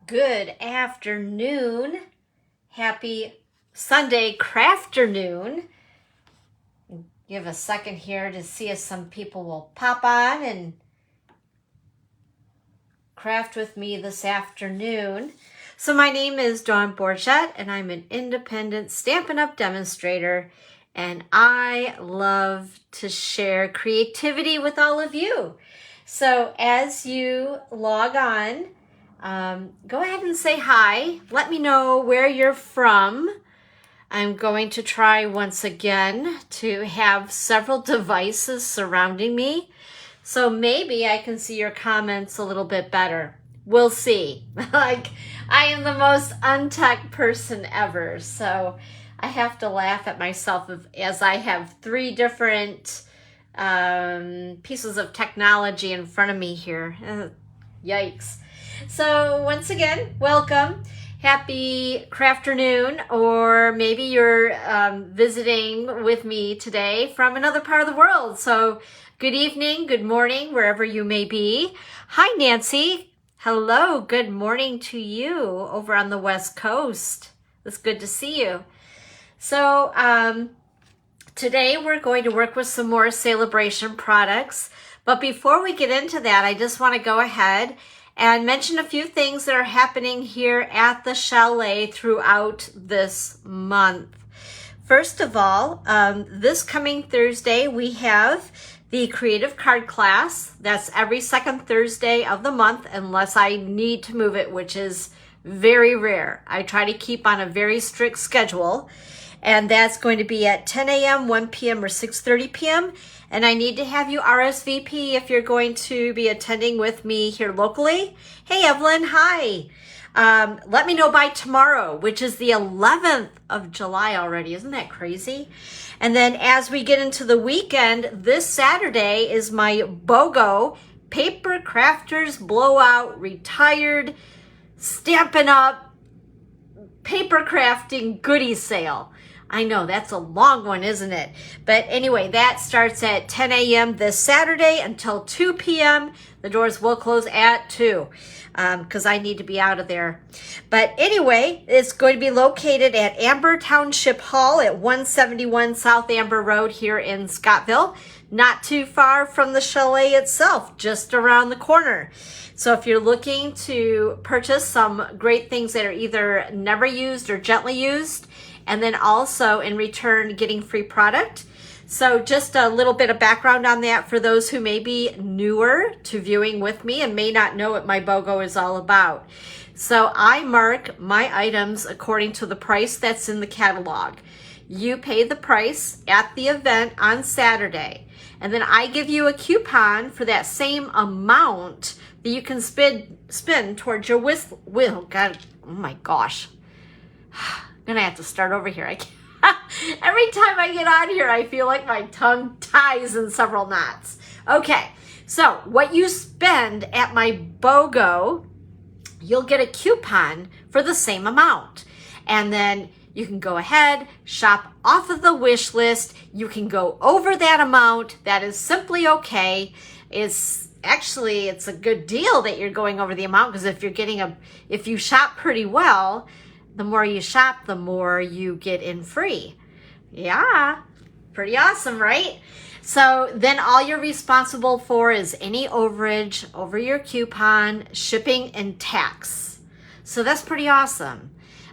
Good afternoon. Happy Sunday crafternoon. Give a second here to see if some people will pop on and craft with me this afternoon. So my name is Dawn Borchett and I'm an independent Stampin' Up! Demonstrator, and I love to share creativity with all of you. So as you log on, go ahead and say hi. Let me know where you're from. I'm going to try once again to have several devices surrounding me, so maybe I can see your comments a little bit better. We'll see. Like, I am the most untech person ever, so I have to laugh at myself as I have three different pieces of technology in front of me here. Yikes. So once again, welcome. Happy crafternoon, or maybe you're visiting with me today from another part of the world. So good evening, good morning, wherever you may be. Hi, Nancy. Hello, good morning to you over on the West Coast. It's good to see you. So today we're going to work with some more SaleABration products. But before we get into that, I just want to go ahead and mention a few things that are happening here at the chalet throughout this month. First of all, this coming Thursday, we have the Creative Card class. That's every second Thursday of the month, unless I need to move it, which is very rare. I try to keep on a very strict schedule, and that's going to be at 10 a.m., 1 p.m., or 6:30 p.m., and I need to have you RSVP if you're going to be attending with me here locally. Hey, Evelyn, hi. Let me know by tomorrow, which is the 11th of July already. Isn't that crazy? And then as we get into the weekend, this Saturday is my BOGO Paper Crafters Blowout Retired Stampin' Up! Paper Crafting Goodie Sale. I know, that's a long one, isn't it? But anyway, that starts at 10 a.m. this Saturday until 2 p.m. The doors will close at 2 because I need to be out of there. But anyway, it's going to be located at Amber Township Hall at 171 South Amber Road here in Scottville. Not too far from the chalet itself, just around the corner. So if you're looking to purchase some great things that are either never used or gently used, and then also in return getting free product. So just a little bit of background on that for those who may be newer to viewing with me and may not know what my BOGO is all about. So I mark my items according to the price that's in the catalog. You pay the price at the event on Saturday, and then I give you a coupon for that same amount that you can spend towards your will. God, oh my gosh. I'm gonna have to start over here. I can't. Every time I get on here, I feel like my tongue ties in several knots. Okay, so what you spend at my BOGO, you'll get a coupon for the same amount. And then you can go ahead, shop off of the wish list. You can go over that amount. That is simply okay. It's a good deal that you're going over the amount, because if you shop pretty well, the more you shop, the more you get in free. Yeah, pretty awesome, right? So then all you're responsible for is any overage over your coupon, shipping, and tax. So that's pretty awesome.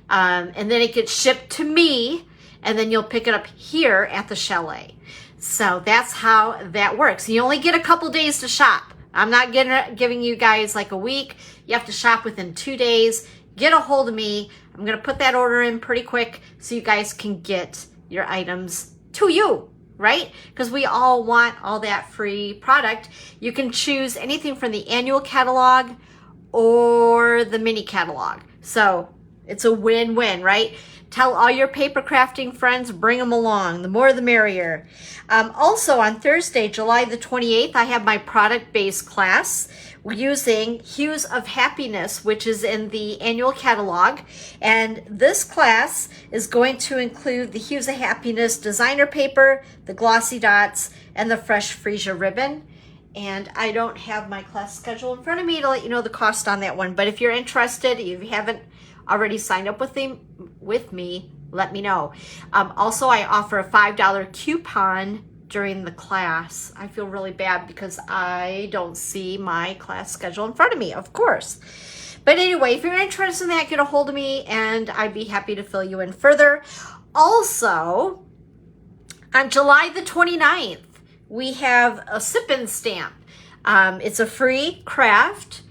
And then it gets shipped to me, and then you'll pick it up here at the chalet. So that's how that works. You only get a couple days to shop. I'm not giving you guys like a week. You have to shop within 2 days. Get a hold of me. I'm going to put that order in pretty quick so you guys can get your items to you, right? Because we all want all that free product. You can choose anything from the annual catalog or the mini catalog. So it's a win-win, right? Tell all your paper crafting friends, bring them along. The more the merrier. Also on Thursday, July the 28th, I have my product-based class. We're using Hues of Happiness, which is in the annual catalog. And this class is going to include the Hues of Happiness designer paper, the glossy dots, and the fresh freesia ribbon. And I don't have my class schedule in front of me to let you know the cost on that one. But if you're interested, if you haven't already signed up with me, let me know. Also, I offer a $5 coupon during the class. I feel really bad because I don't see my class schedule in front of me, of course. But anyway, if you're interested in that, get a hold of me and I'd be happy to fill you in further. Also, on July the 29th, we have a sip-in stamp. It's a free craft,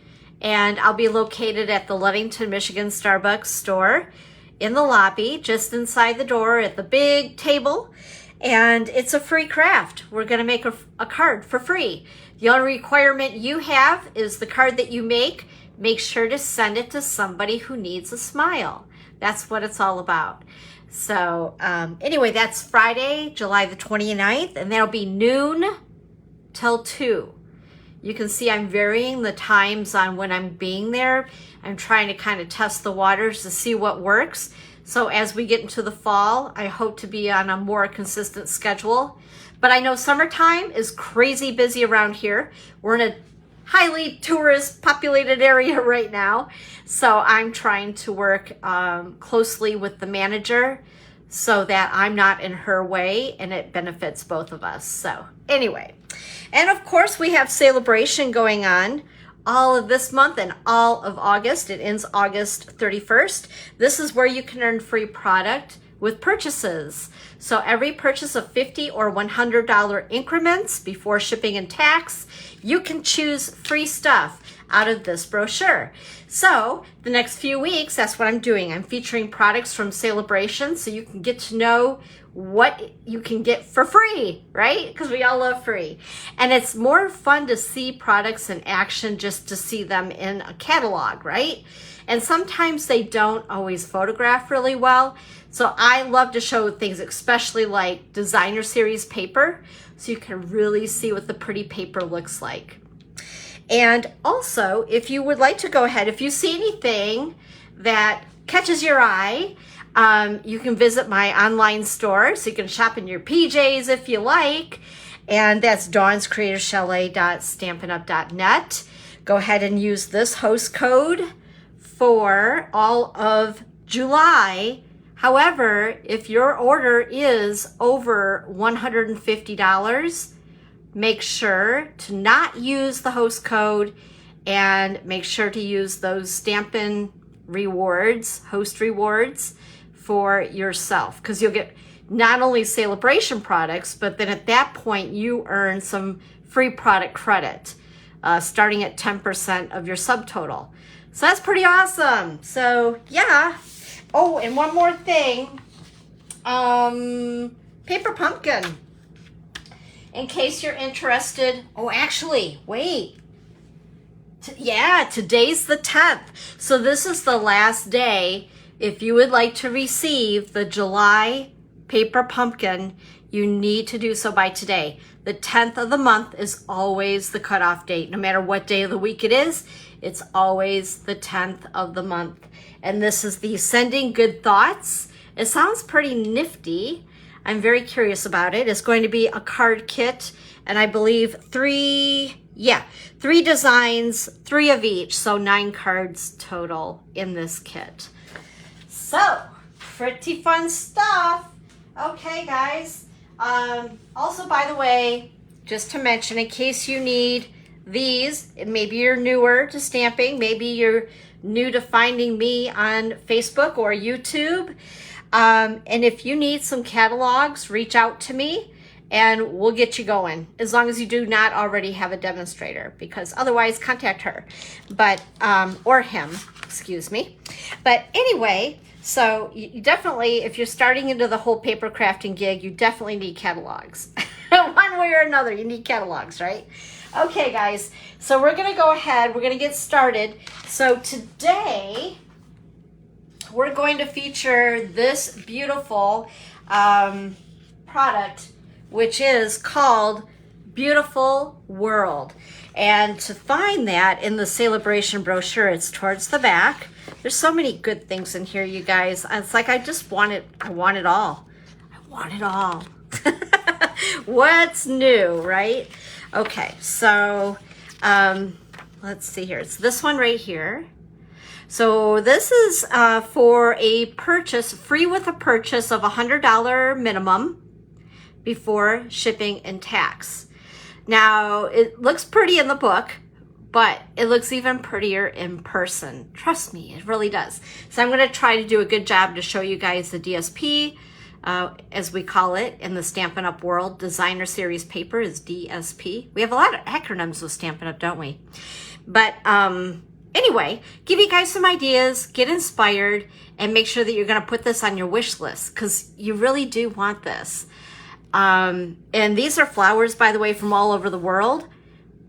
and I'll be located at the Ludington, Michigan Starbucks store in the lobby, just inside the door at the big table. And it's a free craft. We're going to make a card for free. The only requirement you have is the card that you make. Make sure to send it to somebody who needs a smile. That's what it's all about. So anyway, that's Friday, July the 29th, and that'll be noon till 2. You can see I'm varying the times on when I'm being there. I'm trying to kind of test the waters to see what works. So as we get into the fall, I hope to be on a more consistent schedule. But I know summertime is crazy busy around here. We're in a highly tourist populated area right now. So I'm trying to work closely with the manager so that I'm not in her way and it benefits both of us. So anyway, and of course we have SaleABration going on all of this month and all of August. It ends August 31st. This is where you can earn free product with purchases. So every purchase of $50 or $100 increments before shipping and tax, you can choose free stuff out of this brochure. So the next few weeks, that's what I'm doing. I'm featuring products from SaleABration so you can get to know what you can get for free, right? Because we all love free. And it's more fun to see products in action just to see them in a catalog, right? And sometimes they don't always photograph really well. So I love to show things, especially like designer series paper, so you can really see what the pretty paper looks like. And also, if you would like to go ahead, if you see anything that catches your eye, you can visit my online store, so you can shop in your PJs if you like, and that's dawnscreativechalet.stampinup.net. Go ahead and use this host code for all of July. However, if your order is over $150, make sure to not use the host code and make sure to use those Stampin' rewards, host rewards for yourself, because you'll get not only SaleABration products, but then at that point you earn some free product credit starting at 10% of your subtotal. So that's pretty awesome. So yeah. Oh, and one more thing. Paper pumpkin. In case you're interested. Oh, actually, wait. Yeah, today's the 10th. So this is the last day. If you would like to receive the July paper pumpkin, you need to do so by today. The 10th of the month is always the cutoff date. No matter what day of the week it is, it's always the 10th of the month. And this is the Sending Good Thoughts. It sounds pretty nifty. I'm very curious about it. It's going to be a card kit, and I believe three designs, 3 of each, so 9 cards total in this kit. So, pretty fun stuff. Okay, guys. Also, by the way, just to mention, in case you need these, maybe you're newer to stamping, maybe you're new to finding me on Facebook or YouTube, and if you need some catalogs, reach out to me and we'll get you going, as long as you do not already have a demonstrator, because otherwise contact her, but or him, excuse me. But anyway, so you definitely, if you're starting into the whole paper crafting gig, you definitely need catalogs. One way or another, you need catalogs, right? Okay, guys, so we're going to go ahead. We're going to get started. So today, we're going to feature this beautiful product, which is called Beautiful World. And to find that in the SaleABration brochure, it's towards the back. There's so many good things in here, you guys. It's like I want it all. I want it all. What's new, right? Okay, so let's see here. It's this one right here. So this is for a purchase, free with a purchase of $100 minimum before shipping and tax. Now, it looks pretty in the book, but it looks even prettier in person. Trust me, it really does. So I'm going to try to do a good job to show you guys the DSP, as we call it in the Stampin' Up! World. Designer Series paper is DSP. We have a lot of acronyms with Stampin' Up!, don't we? But anyway, give you guys some ideas, get inspired, and make sure that you're going to put this on your wish list, because you really do want this. And these are flowers, by the way, from all over the world.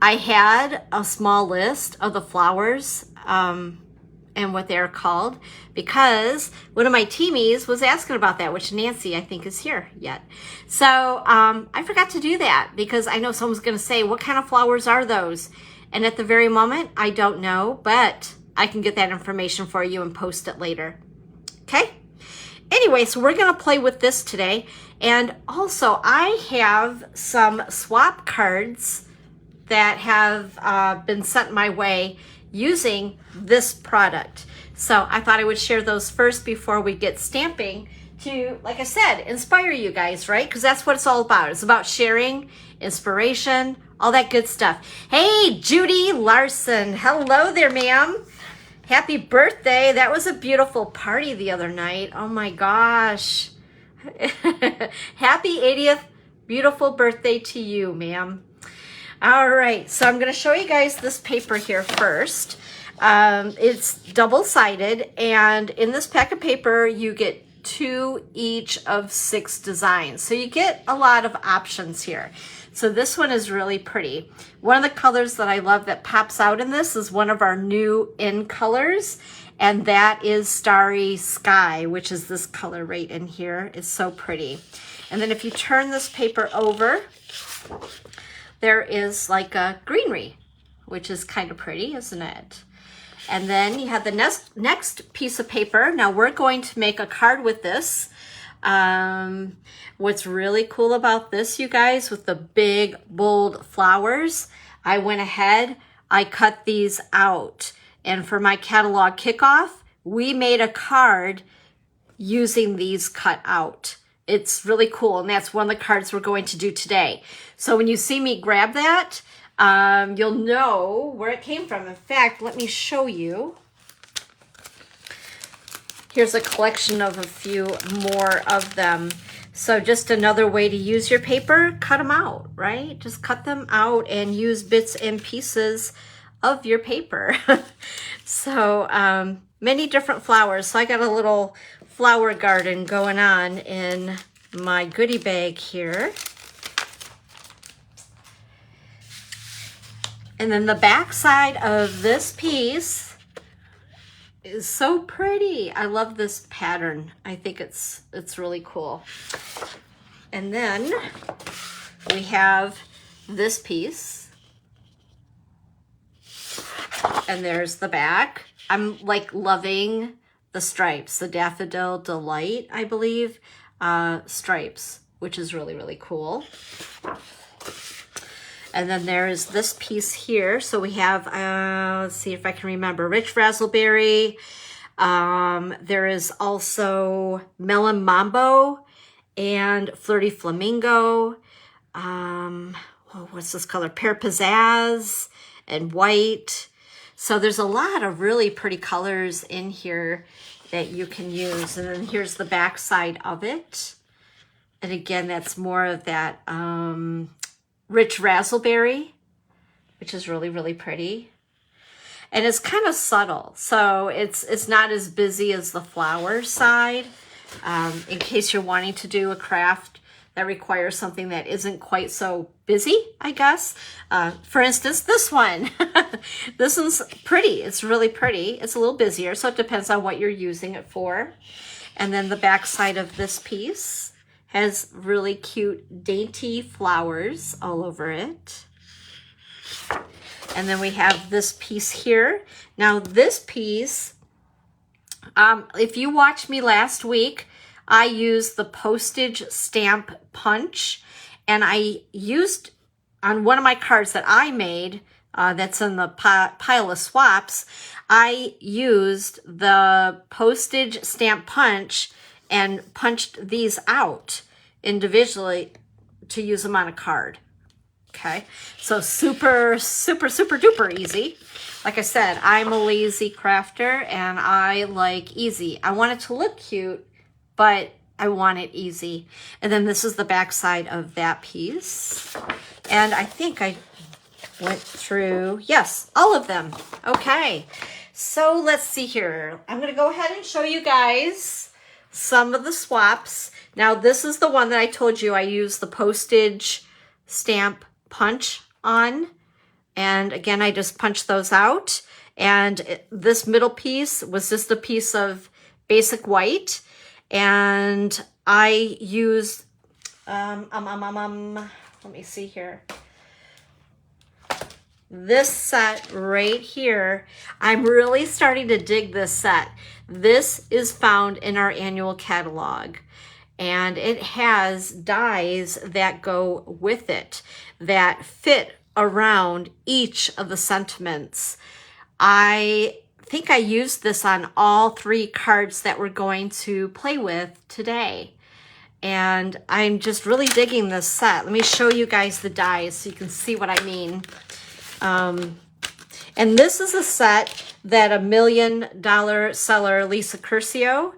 I had a small list of the flowers and what they're called, because one of my teamies was asking about that, which Nancy, I think, is here yet. So I forgot to do that, because I know someone's going to say, what kind of flowers are those? And at the very moment, I don't know, but I can get that information for you and post it later. Okay? Anyway, so we're going to play with this today. And also, I have some swap cards that have been sent my way using this product. So I thought I would share those first before we get stamping to, like I said, inspire you guys, right? Because that's what it's all about. It's about sharing, inspiration, all that good stuff. Hey, Judy Larson. Hello there, ma'am. Happy birthday. That was a beautiful party the other night. Oh my gosh. Happy 80th beautiful birthday to you, ma'am. All right, so I'm going to show you guys this paper here first. It's double-sided, and in this pack of paper, you get 2 each of 6 designs. So you get a lot of options here. So this one is really pretty. One of the colors that I love that pops out in this is one of our new in colors, and that is Starry Sky, which is this color right in here. It's so pretty. And then if you turn this paper over, there is like a greenery, which is kind of pretty, isn't it? And then you have the next piece of paper. Now we're going to make a card with this. What's really cool about this, you guys, with the big, bold flowers, I went ahead, I cut these out. And for my catalog kickoff, we made a card using these cut out. It's really cool, and that's one of the cards we're going to do today. So when you see me grab that, you'll know where it came from. In fact, let me show you. Here's a collection of a few more of them. So just another way to use your paper, cut them out, right? Just cut them out and use bits and pieces of your paper. So many different flowers. So I got a little flower garden going on in my goodie bag here. And then the back side of this piece is so pretty. I love this pattern. I think it's really cool. And then we have this piece. And there's the back. I'm like loving the stripes, the Daffodil Delight, I believe, stripes, which is really, really cool. And then there's this piece here. So we have, let's see if I can remember, Rich Razzleberry. There is also Melon Mambo and Flirty Flamingo. What's this color? Pear Pizzazz and white. So there's a lot of really pretty colors in here that you can use. And then here's the back side of it. And again, that's more of that Rich Razzleberry, which is really, really pretty. And it's kind of subtle. So it's not as busy as the flower side. In case you're wanting to do a craft that requires something that isn't quite so busy, I guess. For instance, this one. This one's pretty. It's really pretty. It's a little busier, so it depends on what you're using it for. And then the back side of this piece has really cute, dainty flowers all over it. And then we have this piece here. Now this piece, if you watched me last week, I used the postage stamp punch, and I used on one of my cards that I made, that's in the pile of swaps, I used the postage stamp punch and punched these out individually to use them on a card. Okay, so super, super, super duper easy. Like I said, I'm a lazy crafter and I like easy. I want it to look cute, but I want it easy. And then this is the back side of that piece. And I think I went through, yes, all of them. Okay, so let's see here. I'm gonna go ahead and show you guys some of the swaps. Now this is the one that I told you I used the postage stamp punch on. And again, I just punched those out. And this middle piece was just a piece of basic white. And I used, let me see here. This set right here, I'm really starting to dig this set. This is found in our annual catalog. And it has dies that go with it that fit around each of the sentiments. I think I used this on all 3 cards that we're going to play with today. And I'm just really digging this set. Let me show you guys the dies so you can see what I mean. And this is a set that $1 million seller Lisa Curcio,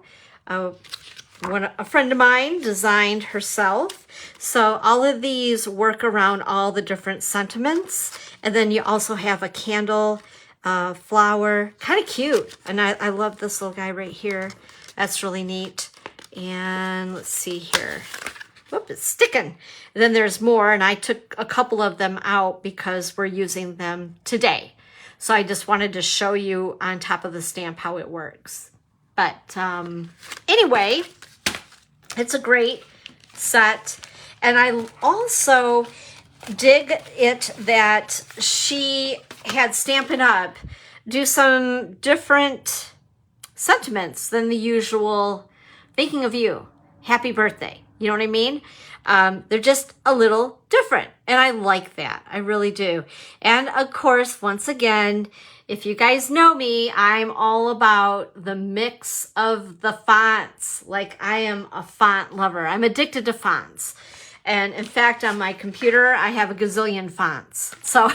a friend of mine, designed herself. So all of these work around all the different sentiments. And then you also have a candle, flower, kind of cute. And I love this little guy right here. That's really neat. And let's see here. Whoop, it's sticking. And then there's more, and I took a couple of them out because we're using them today. So I just wanted to show you on top of the stamp how it works. But anyway, it's a great set. And I also dig it that she had Stampin' Up! Do some different sentiments than the usual thinking of you, happy birthday. You know what I mean? They're just a little different. And I like that. I really do. And of course, once again, if you guys know me, I'm all about the mix of the fonts. Like, I am a font lover. I'm addicted to fonts. And in fact, on my computer, I have a gazillion fonts. So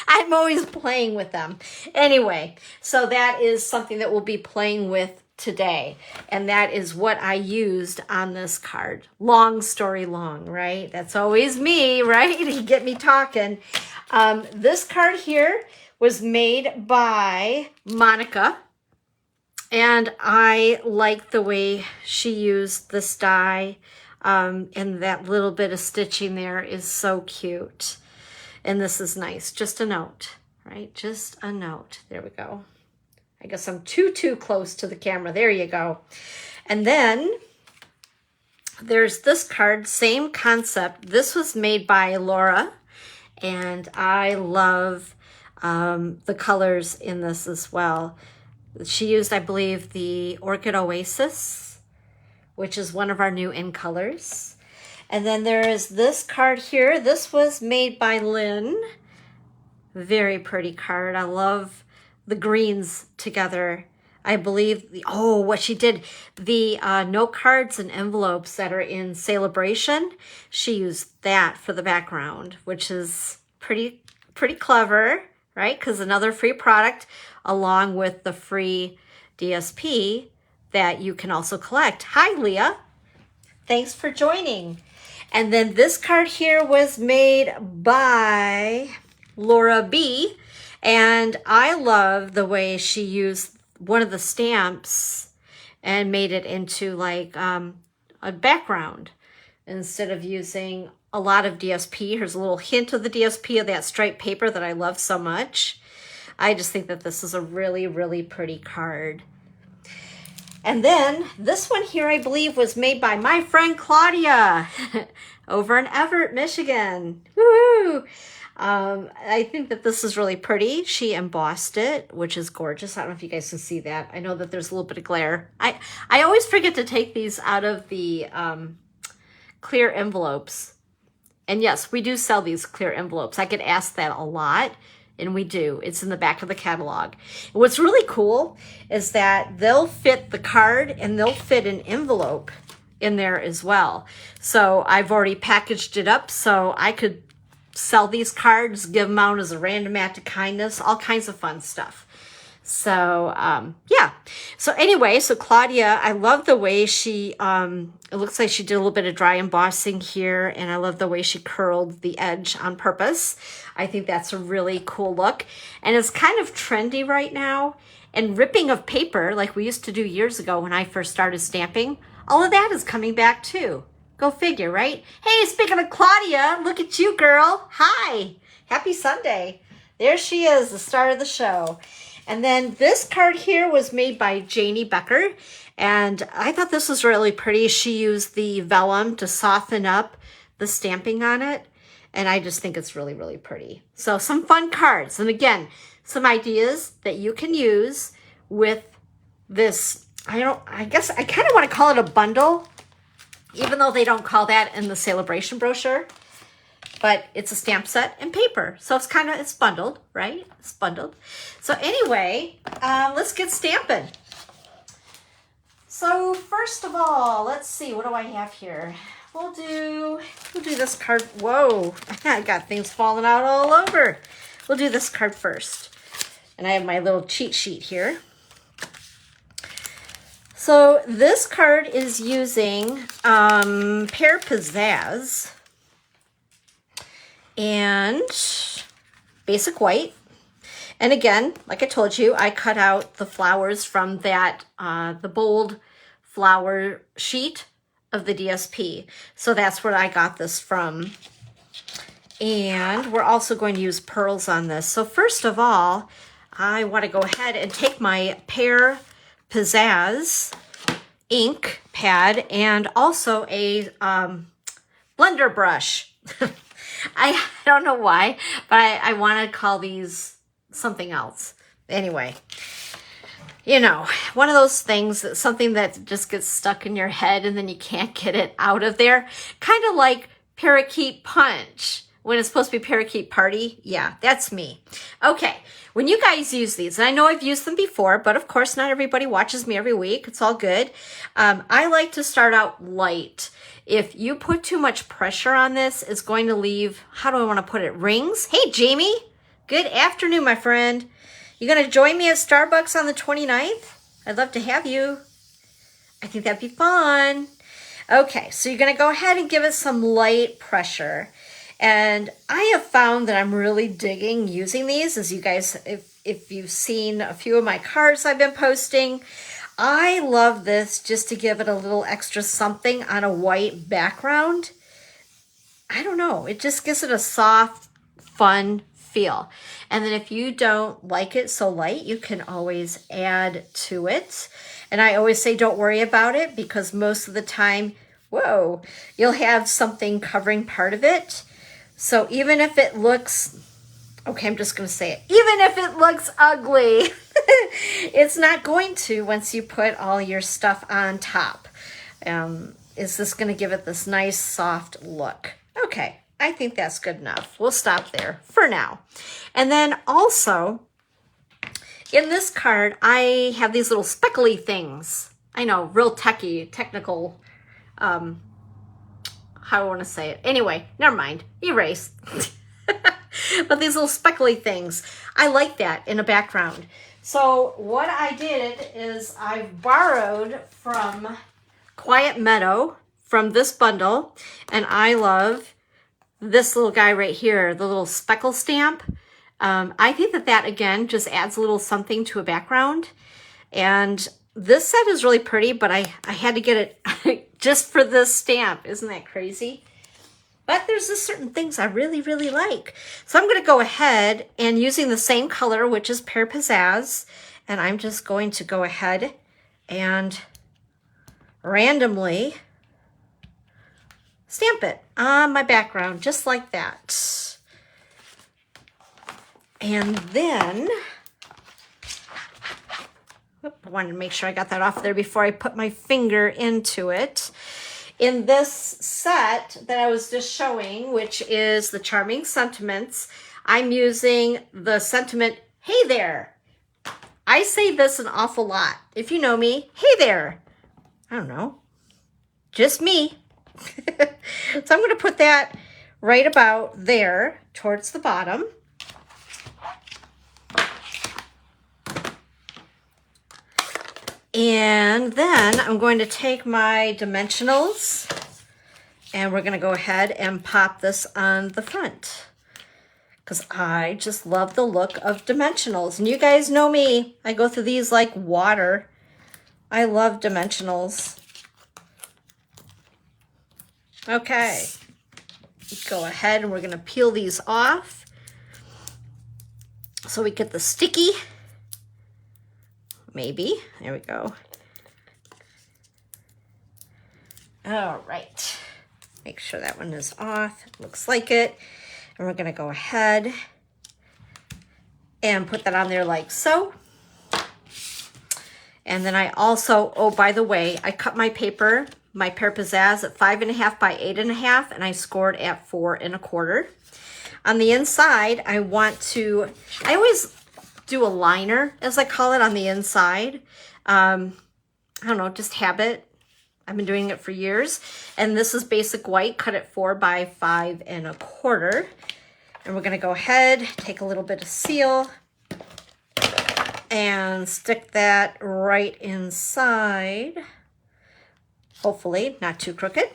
I'm always playing with them. Anyway, so that is something that we'll be playing with today. And that is what I used on this card. Long story long, right? That's always me, right? You get me talking. This card here was made by Monica. And I like the way she used this die. And that little bit of stitching there is so cute. And this is nice. Just a note, right? Just a note. There we go. I guess I'm too close to the camera. There you go. And then there's this card, same concept. This was made by Laura, and I love the colors in this as well. She used, I believe, the Orchid Oasis, which is one of our new in colors. And then there is this card here. This was made by Lynn. Very pretty card. I love the greens together. I believe, what she did, the note cards and envelopes that are in SaleABration, she used that for the background, which is pretty clever, right? Because another free product along with the free DSP that you can also collect. Hi, Leah. Thanks for joining. And then this card here was made by Laura B. And I love the way she used one of the stamps and made it into like a background instead of using a lot of DSP. Here's a little hint of the DSP of that striped paper that I love so much. I just think that this is a really pretty card. And then this one here, I believe, was made by my friend Claudia over in Everett, Michigan. Woo! I think that this is really pretty. She embossed it, which is gorgeous. I don't know if you guys can see that. I know that there's a little bit of glare. I always forget to take these out of the clear envelopes. And yes, we do sell these clear envelopes. I get asked that a lot, and we do. It's in the back of the catalog. And what's really cool is that they'll fit the card and they'll fit an envelope in there as well. So I've already packaged it up so I could sell these cards, give them out as a random act of kindness, all kinds of fun stuff. So, yeah. So anyway, so Claudia, I love the way she, it looks like she did a little bit of dry embossing here, and I love the way she curled the edge on purpose. I think that's a really cool look. And it's kind of trendy right now. And ripping of paper, like we used to do years ago when I first started stamping, all of that is coming back too. Go figure, right? Hey, speaking of Claudia, look at you, girl. Hi. Happy Sunday. There she is, the star of the show. And then this card here was made by Janie Becker, and I thought this was really pretty. She used the vellum to soften up the stamping on it, and I just think it's really, really pretty. So some fun cards, and again, some ideas that you can use with this. I guess I kind of want to call it a bundle, even though they don't call that in the SaleABration brochure. But it's a stamp set and paper. So it's bundled, right? It's bundled. So anyway, let's get stamping. So first of all, let's see, what do I have here? We'll do this card. Whoa, I got things falling out all over. We'll do this card first. And I have my little cheat sheet here. So this card is using Pear Pizzazz and basic white. And again, like I told you, I cut out the flowers from that, the bold flower sheet of the DSP. So that's where I got this from. And we're also going to use pearls on this. So first of all, I want to go ahead and take my Pear Pizzazz ink pad and also a blender brush. I don't know why, but I want to call these something else. Anyway, you know, one of those things, something that just gets stuck in your head and then you can't get it out of there. Kind of like Parakeet Punch when it's supposed to be Parakeet Party. Yeah, that's me. Okay, when you guys use these, and I know I've used them before, but of course not everybody watches me every week. It's all good. I like to start out light. If you put too much pressure on this, it's going to leave, how do I want to put it, rings? Hey, Jamie. Good afternoon, my friend. You going to join me at Starbucks on the 29th? I'd love to have you. I think that'd be fun. Okay, so you're going to go ahead and give it some light pressure. And I have found that I'm really digging using these. As you guys, if you've seen a few of my cards I've been posting, I love this just to give it a little extra something on a white background. I don't know. It just gives it a soft, fun feel. And then if you don't like it so light, you can always add to it. And I always say don't worry about it because most of the time, whoa, you'll have something covering part of it. So even if it looks, okay, I'm just going to say it. Even if it looks ugly, it's not going to once you put all your stuff on top. Is this going to give it this nice soft look? Okay, I think that's good enough. We'll stop there for now. And then also, in this card, I have these little speckly things. I know, real technical, how do I want to say it? Anyway, never mind. Erase. But these little speckly things, I like that in a background. So what I did is I borrowed from Quiet Meadow from this bundle, and I love this little guy right here, the little speckle stamp. I think that again just adds a little something to a background. And this set is really pretty, but I had to get it just for this stamp. Isn't that crazy? But there's just certain things I really, really like. So I'm going to go ahead and using the same color, which is Pear Pizzazz, and I'm just going to go ahead and randomly stamp it on my background, just like that. And then, I wanted to make sure I got that off there before I put my finger into it. In this set that I was just showing, which is the Charming Sentiments, I'm using the sentiment, hey there. I say this an awful lot. If you know me, hey there. I don't know, just me. So I'm going to put that right about there towards the bottom. And then I'm going to take my dimensionals and we're going to go ahead and pop this on the front because I just love the look of dimensionals. And you guys know me, I go through these like water. I love dimensionals. Okay, go ahead and we're going to peel these off so we get the sticky. Maybe. There we go. All right. Make sure that one is off. It looks like it. And we're going to go ahead and put that on there like so. And then I also, oh, by the way, I cut my paper, my Pear Pizzazz at 5.5 by 8.5, and I scored at 4 1/4. On the inside, I always do a liner, as I call it, on the inside. I don't know, just habit. I've been doing it for years. And this is basic white, cut at 4 by 5 1/4. And we're gonna go ahead, take a little bit of seal and stick that right inside. Hopefully not too crooked.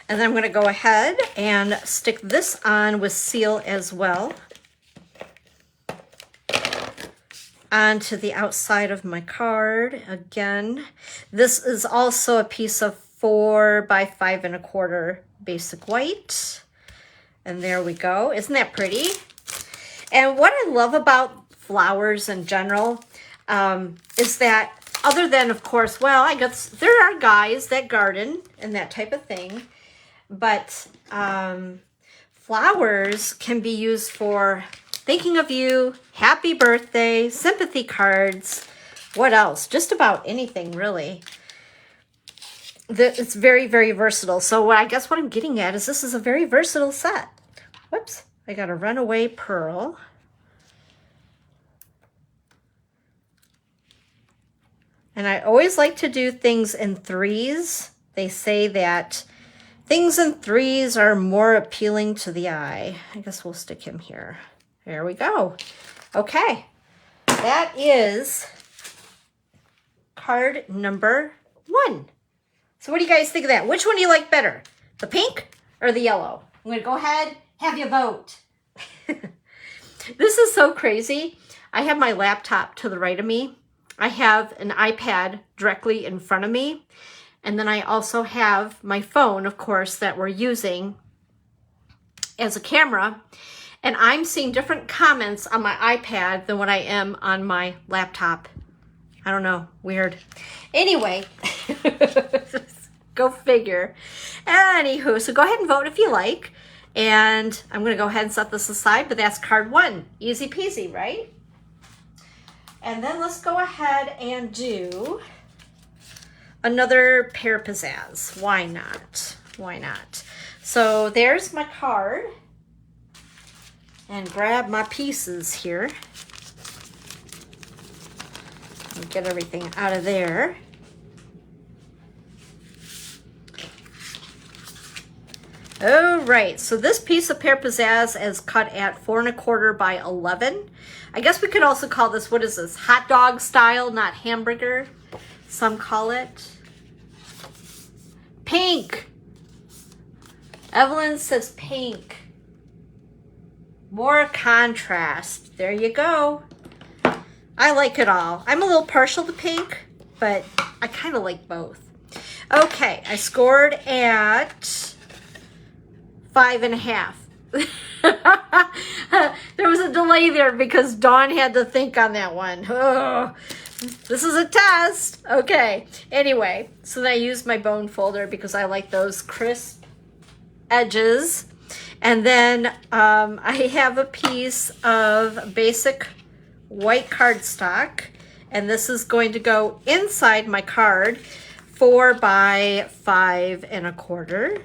And then I'm gonna go ahead and stick this on with seal as well. Onto the outside of my card again. This is also a piece of 4 by 5 1/4 basic white. And there we go. Isn't that pretty? And what I love about flowers in general is that other than, of course, well, I guess there are guys that garden and that type of thing, but flowers can be used for thinking of you, happy birthday, sympathy cards, what else? Just about anything, really. It's very, very versatile. So I guess what I'm getting at is this is a very versatile set. Whoops, I got a runaway pearl. And I always like to do things in threes. They say that things in threes are more appealing to the eye. I guess we'll stick him here. There we go. Okay, that is card number 1. So what do you guys think of that? Which one do you like better? The pink or the yellow? I'm gonna go ahead, have you vote. This is so crazy. I have my laptop to the right of me. I have an iPad directly in front of me. And then I also have my phone, of course, that we're using as a camera. And I'm seeing different comments on my iPad than what I am on my laptop. I don't know, weird. Anyway, go figure. Anywho, so go ahead and vote if you like. And I'm gonna go ahead and set this aside, but that's card 1. Easy peasy, right? And then let's go ahead and do another Pear Pizzazz. Why not? Why not? So there's my card. And grab my pieces here. And get everything out of there. All right, so this piece of Pear Pizzazz is cut at 4 1/4 by 11. I guess we could also call this, what is this? Hot dog style, not hamburger. Some call it. Pink. Evelyn says pink. More contrast. There you go. I like it all. I'm a little partial to pink, but I kind of like both. Okay, I scored at 5.5. There was a delay there because Dawn had to think on that one. Oh, this is a test. Okay, anyway, so then I used my bone folder because I like those crisp edges. And then I have a piece of basic white cardstock, and this is going to go inside my card 4 by 5 1/4.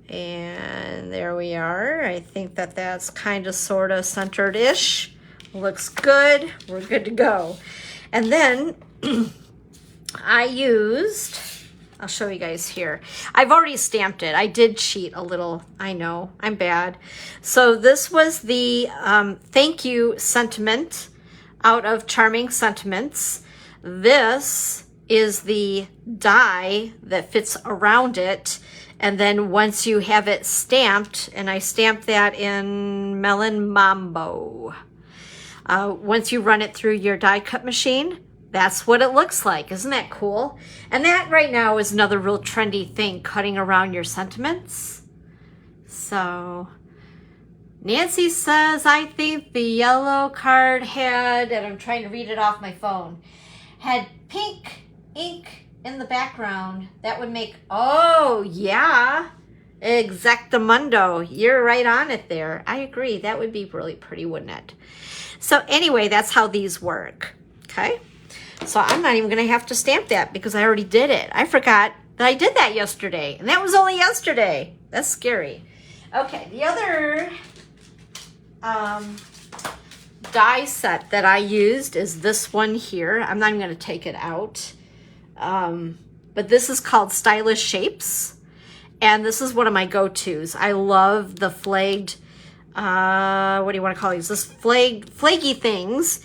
And there we are. I think that that's kind of sort of centered-ish. Looks good. We're good to go. And then I used, I'll show you guys here. I've already stamped it. I did cheat a little. I know, I'm bad. So this was the thank you sentiment out of Charming Sentiments. This is the die that fits around it. And then once you have it stamped, and I stamped that in Melon Mambo. Once you run it through your die cut machine, that's what it looks like. Isn't that cool? And that right now is another real trendy thing, cutting around your sentiments. So Nancy says, I think the yellow card had, and I'm trying to read it off my phone, had pink ink in the background. That would make, oh yeah, exactamundo. You're right on it there. I agree. That would be really pretty, wouldn't it? So anyway, that's how these work. Okay. So I'm not even going to have to stamp that because I already did it. I forgot that I did that yesterday, and that was only yesterday. That's scary. Okay. The other die set that I used is this one here. I'm not even going to take it out. But this is called Stylish Shapes, and this is one of my go-tos. I love the flagged, what do you want to call these? This flagy things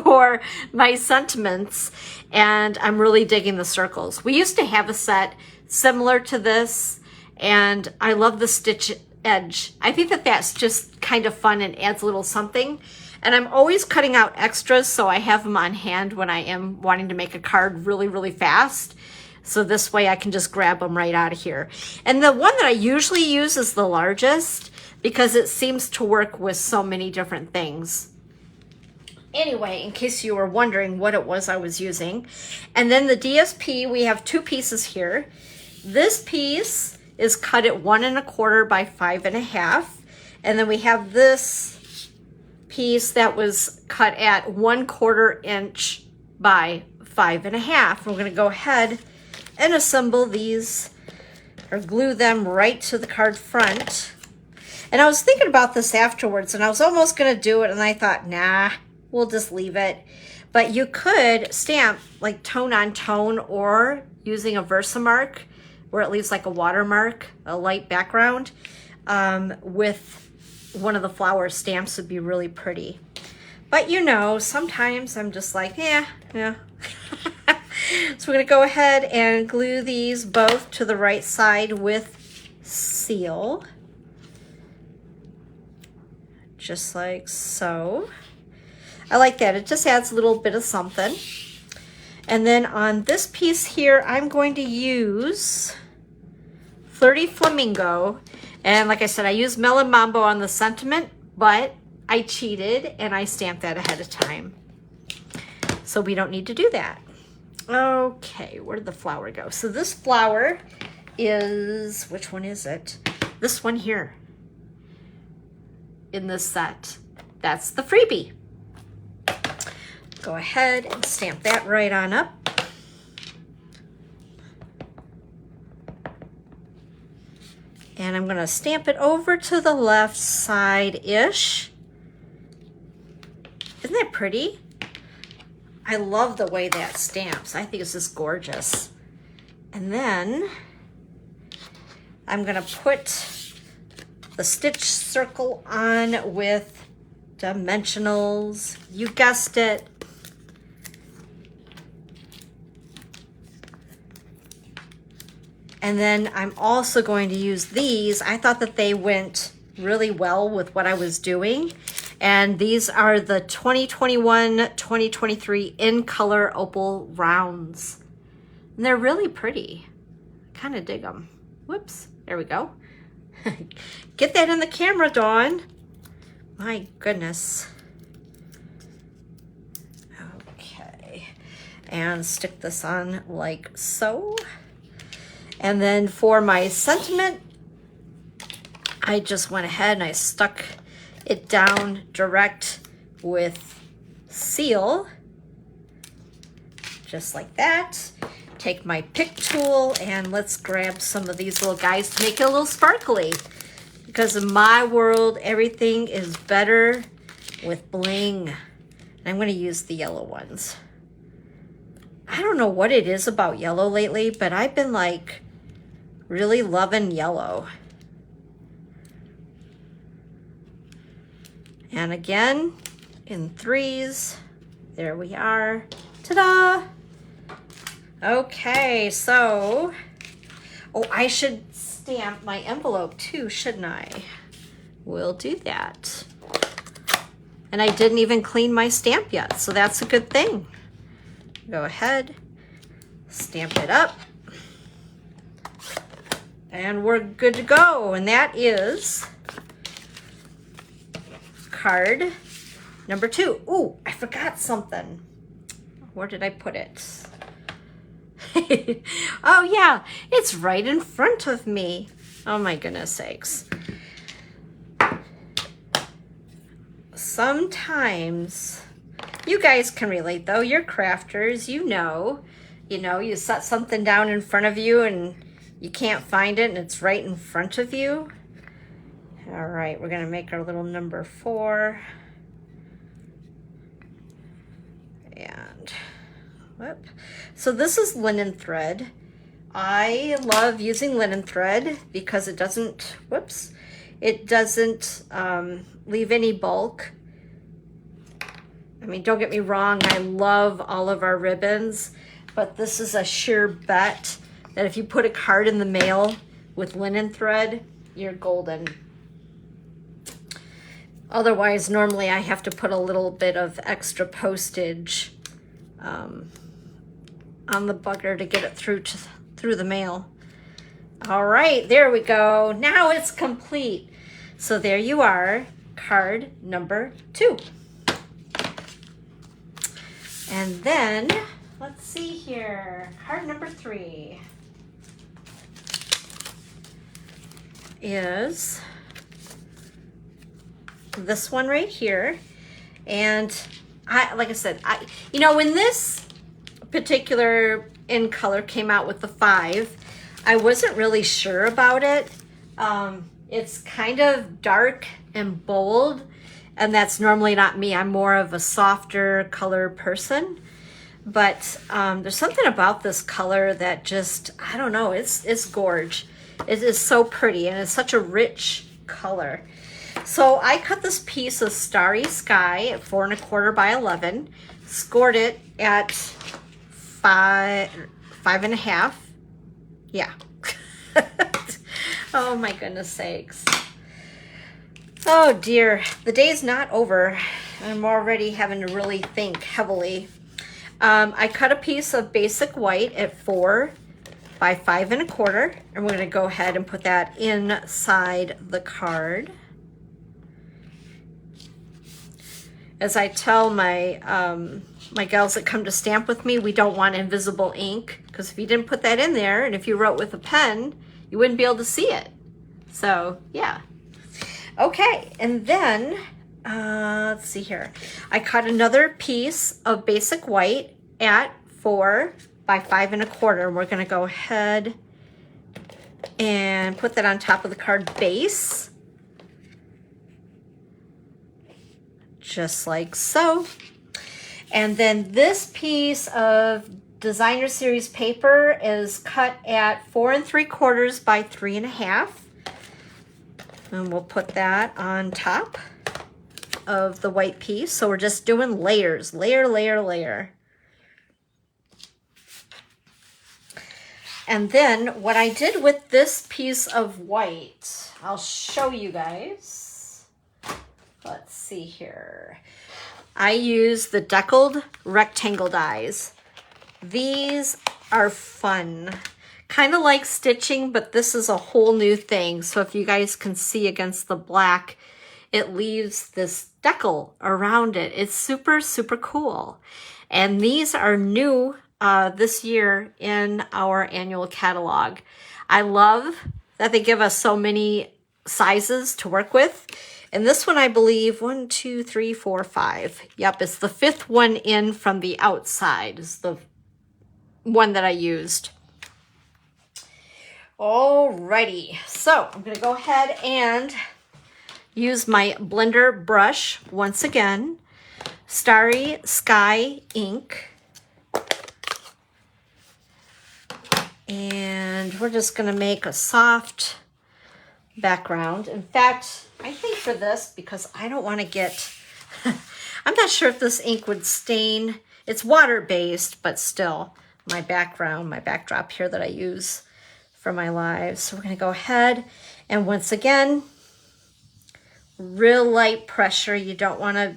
for my sentiments, and I'm really digging the circles. We used to have a set similar to this, and I love the stitch edge. I think that that's just kind of fun and adds a little something. And I'm always cutting out extras, so I have them on hand when I am wanting to make a card really, really fast. So this way I can just grab them right out of here. And the one that I usually use is the largest because it seems to work with so many different things. Anyway, in case you were wondering what it was I was using. And then the DSP, we have 2 pieces here. This piece is cut at 1 1/4 by 5 1/2. And then we have this piece that was cut at 1/4 inch by 5 1/2. We're going to go ahead and assemble these or glue them right to the card front. And I was thinking about this afterwards, and I was almost going to do it, and I thought, nah, we'll just leave it. But you could stamp like tone on tone, or using a Versamark where it leaves like a watermark, a light background, with one of the flower stamps would be really pretty. But you know, sometimes I'm just like, yeah. So we're going to go ahead and glue these both to the right side with seal. Just like so. I like that. It just adds a little bit of something. And then on this piece here, I'm going to use Flirty Flamingo. And like I said, I used Melon Mambo on the sentiment, but I cheated and I stamped that ahead of time. So we don't need to do that. Okay, where did the flower go? So this flower is, which one is it? This one here in this set. That's the freebie. Go ahead and stamp that right on up. And I'm going to stamp it over to the left side-ish. Isn't that pretty? I love the way that stamps. I think it's just gorgeous. And then I'm going to put the stitch circle on with dimensionals. You guessed it. And then I'm also going to use these. I thought that they went really well with what I was doing. And these are the 2021-2023 in color opal rounds. And they're really pretty. Kind of dig them. Whoops, there we go. Get that in the camera, Dawn. My goodness. Okay, and stick this on like so. And then for my sentiment, I just went ahead and I stuck it down direct with seal, just like that. Take my pick tool and let's grab some of these little guys to make it a little sparkly. Because in my world, everything is better with bling. And I'm going to use the yellow ones. I don't know what it is about yellow lately, but I've been like really loving yellow. And again, in threes, there we are. Ta-da! Okay, so, oh, I should stamp my envelope too, shouldn't I? We'll do that. And I didn't even clean my stamp yet, so that's a good thing. Go ahead, stamp it up, and we're good to go. And that is card number 2. Ooh, I forgot something. Where did I put it? Oh yeah, it's right in front of me. Oh my goodness sakes. Sometimes, you guys can relate though, you're crafters, you know, you set something down in front of you and you can't find it and it's right in front of you. All right, we're gonna make our little number 4. And whoop. So this is linen thread. I love using linen thread because it doesn't, whoops, it doesn't leave any bulk. I mean, don't get me wrong, I love all of our ribbons, but this is a sure bet that if you put a card in the mail with linen thread, you're golden. Otherwise, normally I have to put a little bit of extra postage on the bugger to get it through the mail. All right, there we go. Now it's complete. So there you are, card number 2. And then, let's see here, card number 3 is this one right here. And like I said, when this particular in color came out with the 5, I wasn't really sure about it. It's kind of dark and bold, and that's normally not me. I'm more of a softer color person, but there's something about this color that just, I don't know, it's gorge. It is so pretty, and it's such a rich color. So I cut this piece of Starry Sky at 4 1/4 by 11, scored it at 5 1/2. Yeah. Oh my goodness sakes. Oh dear, the day's not over. I'm already having to really think heavily. I cut a piece of basic white at 4 by 5 1/4, and we're gonna go ahead and put that inside the card. As I tell my my gals that come to stamp with me, we don't want invisible ink, because if you didn't put that in there, and if you wrote with a pen, you wouldn't be able to see it. So yeah. Okay, and then let's see here. I cut another piece of basic white at 4 by 5 1/4. We're gonna go ahead and put that on top of the card base. Just like so. And then this piece of designer series paper is cut at 4 3/4 by 3 1/2. And we'll put that on top of the white piece. So we're just doing layers, layer, layer, layer. And then what I did with this piece of white, I'll show you guys. Let's see here. I use the deckled rectangle dies. These are fun. Kind of like stitching, but this is a whole new thing. So if you guys can see against the black, it leaves this decal around it. It's super, super cool. And these are new this year in our annual catalog. I love that they give us so many sizes to work with. And this one, I believe, 1, 2, 3, 4, 5. Yep, it's the 5th one in from the outside is the one that I used. Alrighty, so I'm gonna go ahead and use my blender brush once again. Starry Sky ink. And we're just gonna make a soft background. In fact, I think for this, because I don't want to get, I'm not sure if this ink would stain. It's water-based, but still, my background, my backdrop here that I use for my lives. So we're going to go ahead and once again, real light pressure. You don't want to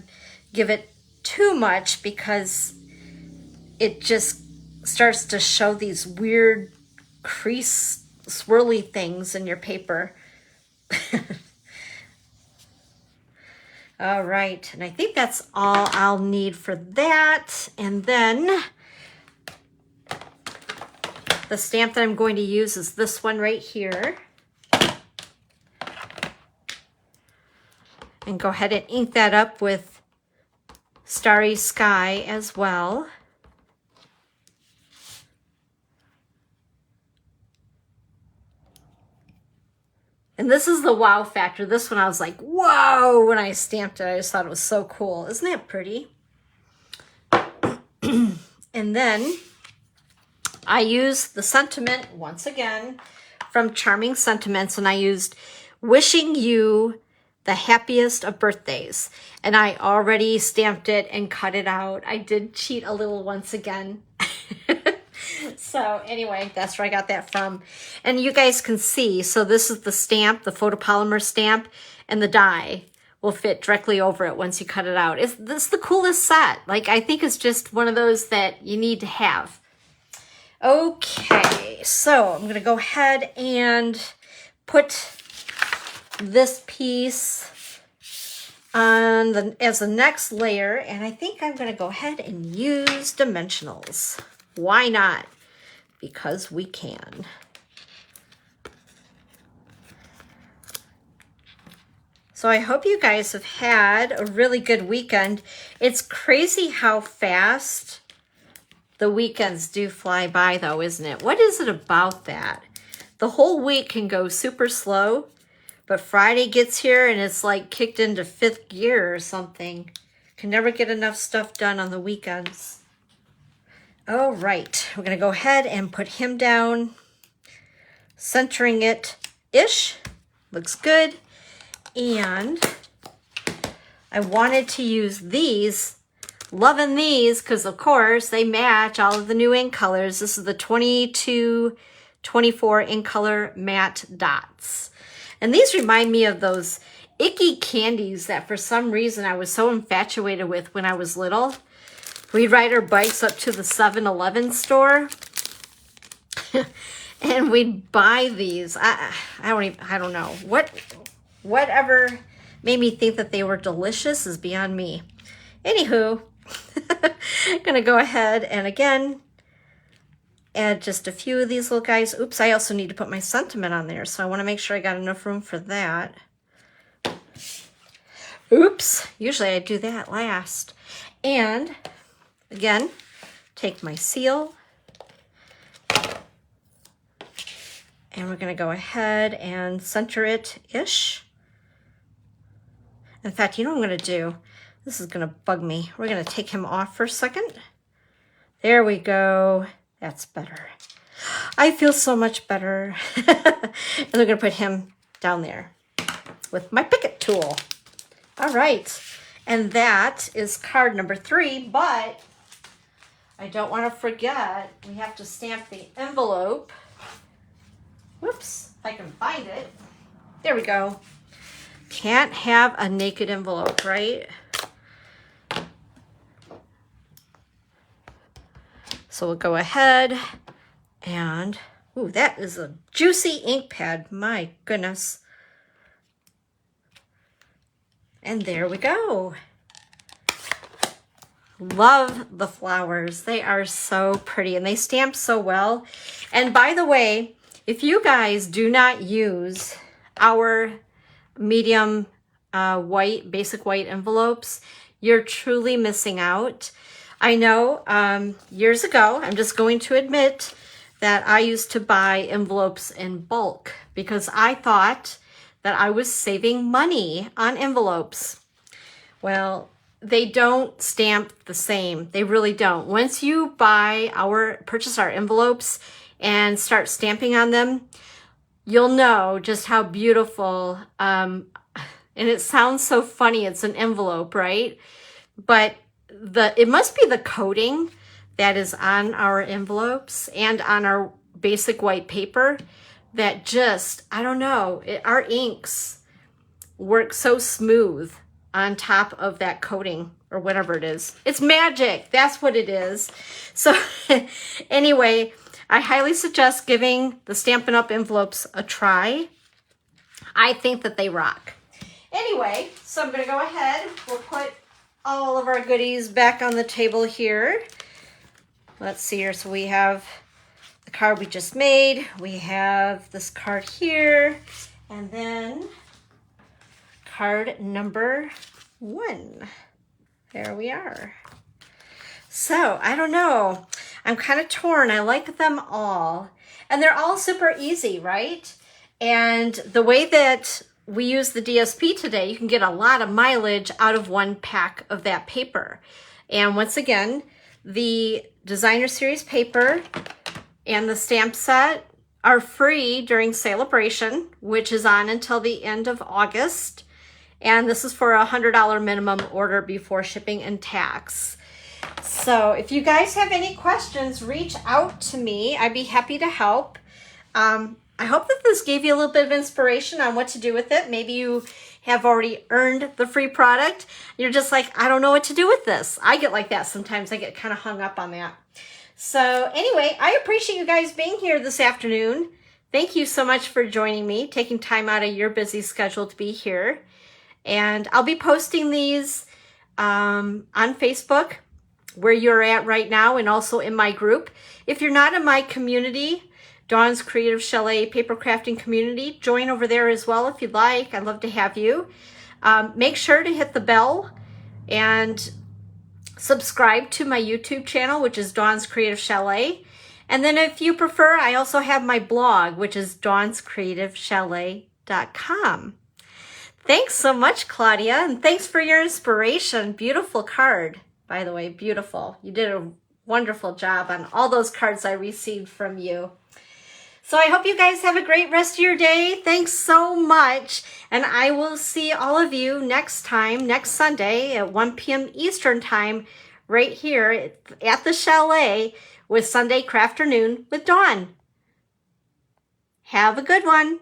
give it too much because it just starts to show these weird crease swirly things in your paper. All right, and I think that's all I'll need for that. And then the stamp that I'm going to use is this one right here. And go ahead and ink that up with Starry Sky as well. And this is the wow factor. This one I was like, whoa, when I stamped it. I just thought it was so cool. Isn't that pretty? And then I used the sentiment once again from Charming Sentiments, and I used wishing you the happiest of birthdays. And I already stamped it and cut it out. I did cheat a little once again. So anyway, that's where I got that from. And you guys can see, so this is the stamp, the photopolymer stamp, and the die will fit directly over it once you cut it out. This is the coolest set. Like, I think it's just one of those that you need to have. Okay, so I'm gonna go ahead and put this piece on as the next layer, and I think I'm gonna go ahead and use dimensionals. Why not? Because we can. So I hope you guys have had a really good weekend. It's crazy how fast the weekends do fly by though, isn't it? What is it about that? The whole week can go super slow, but Friday gets here and it's like kicked into 5th gear or something. Can never get enough stuff done on the weekends. All right, we're gonna go ahead and put him down, centering it-ish, looks good. And I wanted to use these, loving these, because of course they match all of the new ink colors. This is the 22-24 ink color matte dots. And these remind me of those icky candies that for some reason I was so infatuated with when I was little. We'd ride our bikes up to the 7-Eleven store and we'd buy these. I don't know. Whatever made me think that they were delicious is beyond me. Anywho, I'm gonna go ahead and again, add just a few of these little guys. Oops, I also need to put my sentiment on there, so I wanna make sure I got enough room for that. Oops, usually I do that last. And again, take my seal, and we're gonna go ahead and center it-ish. In fact, you know what I'm gonna do? This is gonna bug me. We're gonna take him off for a second. There we go. That's better. I feel so much better. And we're gonna put him down there with my Picket tool. All right, and that is card number 3, but I don't want to forget, we have to stamp the envelope. Whoops, if I can find it. There we go. Can't have a naked envelope, right? So we'll go ahead and, ooh, that is a juicy ink pad. My goodness. And there we go. Love the flowers. They are so pretty and they stamp so well. And by the way, if you guys do not use our medium basic white envelopes, you're truly missing out. I know years ago, I'm just going to admit that I used to buy envelopes in bulk because I thought that I was saving money on envelopes. Well, they don't stamp the same. They really don't. Once you purchase our envelopes and start stamping on them, you'll know just how beautiful, and it sounds so funny, it's an envelope, right? But it must be the coating that is on our envelopes and on our basic white paper that just, I don't know, our inks work so smooth on top of that coating or whatever it is. It's magic. That's what it is. So anyway, I highly suggest giving the Stampin' Up! Envelopes a try. I think that they rock. Anyway, so I'm going to go ahead. We'll put all of our goodies back on the table here. Let's see here. So we have the card we just made. We have this card here. And then card number 1. There we are. So I don't know. I'm kind of torn. I like them all. And they're all super easy, right? And the way that we use the DSP today, you can get a lot of mileage out of one pack of that paper. And once again, the Designer Series paper and the stamp set are free during SaleABration, which is on until the end of August. And this is for a $100 minimum order before shipping and tax. So if you guys have any questions, reach out to me. I'd be happy to help. I hope that this gave you a little bit of inspiration on what to do with it. Maybe you have already earned the free product. You're just like, I don't know what to do with this. I get like that sometimes. I get kind of hung up on that. So anyway, I appreciate you guys being here this afternoon. Thank you so much for joining me, taking time out of your busy schedule to be here. And I'll be posting these on Facebook, where you're at right now, and also in my group. If you're not in my community, Dawn's Creative Chalet Paper Crafting Community, join over there as well if you'd like. I'd love to have you. Make sure to hit the bell and subscribe to my YouTube channel, which is Dawn's Creative Chalet. And then if you prefer, I also have my blog, which is dawnscreativechalet.com. Thanks so much, Claudia, and thanks for your inspiration. Beautiful card, by the way, beautiful. You did a wonderful job on all those cards I received from you. So I hope you guys have a great rest of your day. Thanks so much. And I will see all of you next time, next Sunday at 1 p.m. Eastern time, right here at the Chalet with Sunday Crafternoon with Dawn. Have a good one.